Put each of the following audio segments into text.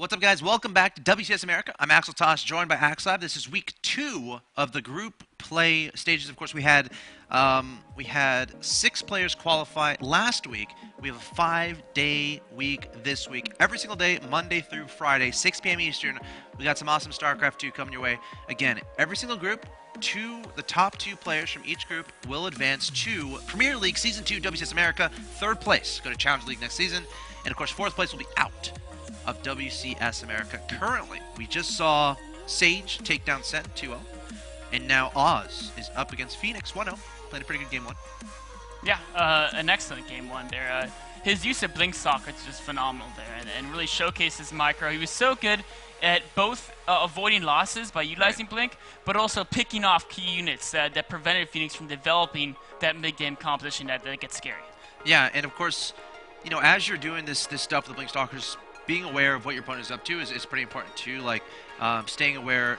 What's up, guys? Welcome back to WCS America. I'm Axel Tosh, joined by Axlab. This is week 2 of the group play stages. Of course, we had 6 players qualify last week. We have a 5-day week this week. Every single day, Monday through Friday, 6 p.m. Eastern. We got some awesome StarCraft 2 coming your way. Again, every single group, the top 2 players from each group will advance to Premier League Season 2 WCS America, 3rd place. Go to Challenge League next season. And, of course, 4th place will be out of WCS America. Currently, we just saw Sage take down Sen 2-0, and now Oz is up against Fenix 1-0. Played a pretty good game 1. Yeah, an excellent game 1 there. His use of Blink sockets was phenomenal there, and really showcased his micro. He was so good at both avoiding losses by utilizing Blink, but also picking off key units that prevented Fenix from developing that mid-game composition that gets scary. Yeah, and of course, you know, as you're doing this stuff with the Blink Stalkers, being aware of what your opponent is up to is pretty important too. Like staying aware,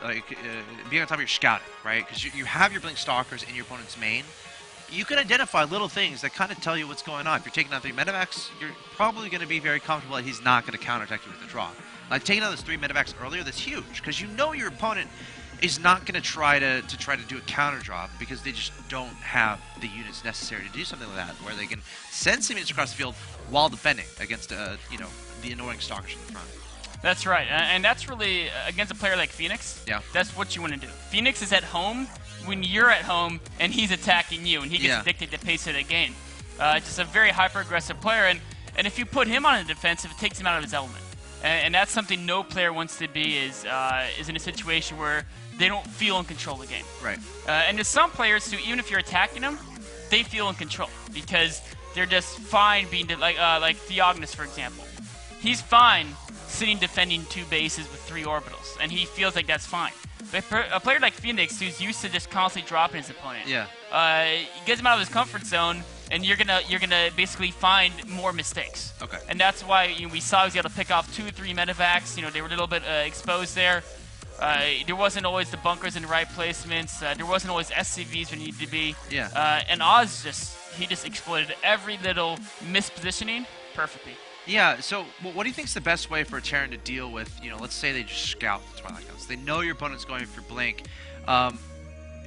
being on top of your scouting, right? Because you have your Blink Stalkers in your opponent's main. You can identify little things that kind of tell you what's going on. If you're taking out 3 medevacs, you're probably going to be very comfortable that he's not going to counterattack you with the draw. Like taking out those 3 medevacs earlier, that's huge because you know your opponent is not going to try to do a counter drop because they just don't have the units necessary to do something like that, where they can send some units across the field while defending against the annoying stalkers in the front. That's right, and that's really, against a player like Fenix, yeah, that's what you want to do. Fenix is at home when you're at home, and he's attacking you, and he gets addicted to the pace of the game. Just a very hyper-aggressive player, and if you put him on the defensive, it takes him out of his element. And that's something no player wants to be, is in a situation where they don't feel in control of the game. Right. And there's some players who, even if you're attacking them, they feel in control, because they're just fine being, like Theognis, for example. He's fine sitting defending 2 bases with 3 orbitals, and he feels like that's fine. But a player like Fenix, who's used to just constantly dropping his opponent, gets him out of his comfort zone, and you're gonna basically find more mistakes. Okay. And that's why we saw he was able to pick off 2 or 3 medevacs. They were a little bit exposed there. There wasn't always the bunkers in the right placements. There wasn't always SCVs when it needed to be. Yeah. And Oz just exploited every little mispositioning perfectly. Yeah, so what do you think is the best way for a Terran to deal with, let's say they just scout the Twilight Guns. They know your opponent's going for Blink.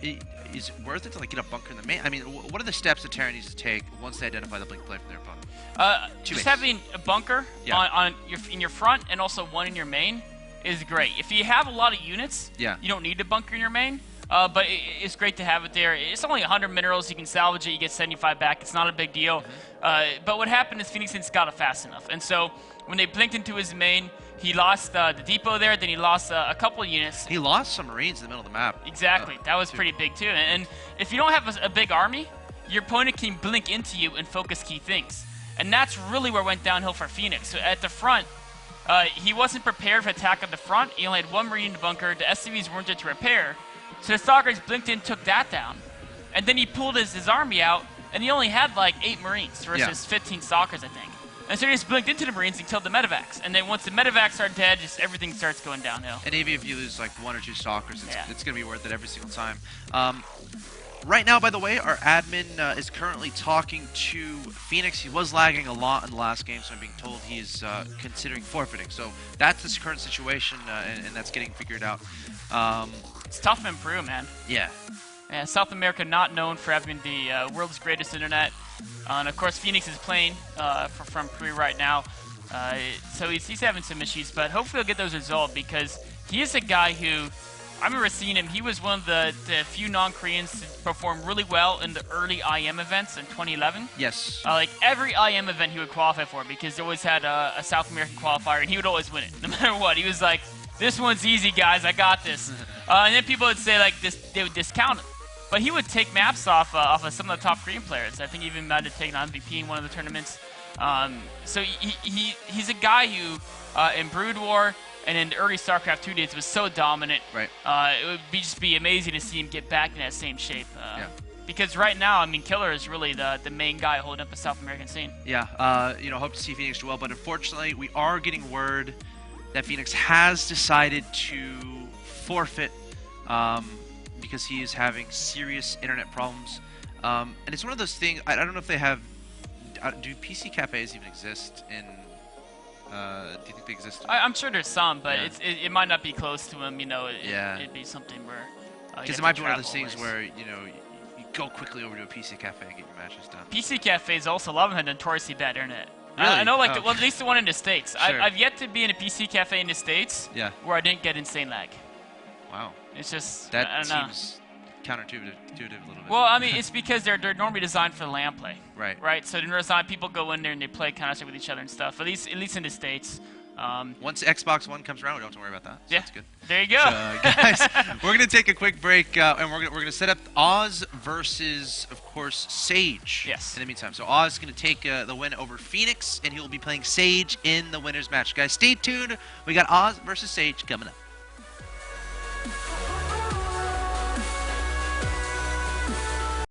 Is it worth it to get a bunker in the main? I mean, what are the steps the Terran needs to take once they identify the Blink play from their opponent? Just having a bunker in your front and also one in your main is great. If you have a lot of units, you don't need a bunker in your main. But it's great to have it there. It's only 100 minerals. You can salvage it. You get 75 back. It's not a big deal. But what happened is Phoenix didn't scout it fast enough. And so when they blinked into his main, he lost the depot there. Then he lost a couple of units. He lost some Marines in the middle of the map. Exactly. That was pretty big, too. And if you don't have a big army, your opponent can blink into you and focus key things. And that's really where it went downhill for Phoenix. So at the front, he wasn't prepared for attack at the front. He only had 1 Marine in the bunker. The SCVs weren't there to repair. So the Stalkers blinked in, took that down, and then he pulled his army out, and he only had like 8 Marines versus 15 Stalkers, I think. And so he just blinked into the Marines and killed the medevacs. And then once the medevacs are dead, just everything starts going downhill. And even if you lose like 1 or 2 Stalkers, it's going to be worth it every single time. Right now, by the way, our admin is currently talking to Fenix. He was lagging a lot in the last game, so I'm being told he's considering forfeiting. So that's his current situation, and that's getting figured out. It's tough to improve, man. Yeah. South America not known for having the world's greatest internet. And of course, Phoenix is playing from Peru right now. So he's having some issues, but hopefully he'll get those resolved, because he is a guy who, I remember seeing him. He was one of the few non-Koreans to perform really well in the early IM events in 2011. Yes. Like every IM event he would qualify for, because they always had a South American qualifier, and he would always win it, no matter what. He was like, "This one's easy, guys. I got this." And then people would say they would discount him. But he would take maps off of some of the top Korean players. I think he even might have taken on MVP in one of the tournaments. So he's a guy who, in Brood War and in the early StarCraft 2 days, was so dominant. Right. It would just be amazing to see him get back in that same shape. Because right now, I mean, Killer is really the main guy holding up the South American scene. Yeah. Hope to see Phoenix do well, but unfortunately, we are getting word that Phoenix has decided to forfeit because he is having serious internet problems. And it's one of those things, I don't know if they have, do PC cafes even exist in Do you think they exist? I'm sure there's some, but Yeah. it might not be close to them. You know, Yeah. it'd be something where. Because it might be one of those things where, you know, you go quickly over to a PC cafe and get your matches done. PC cafes also, a lot of them have notoriously bad internet. Really? I know, like, Oh. well, at least the one in the States. Sure. I've yet to be in a PC cafe in the States Yeah. where I didn't get insane lag. Wow. It's just, I That don't know. seems counterintuitive a little bit. Well, I mean, it's because they're normally designed for LAN play. Right. Right? So they're designed, people go in there and they play Counter-Strike with each other and stuff, at least in the States. Once Xbox One comes around, we don't have to worry about that. So Yeah. that's good. There you go. So, guys, we're gonna take a quick break, and we're gonna set up Oz versus, of course, Sage. Yes. In the meantime, so Oz is gonna take the win over Fenix, and he will be playing Sage in the winners match. Guys, stay tuned. We got Oz versus Sage coming up.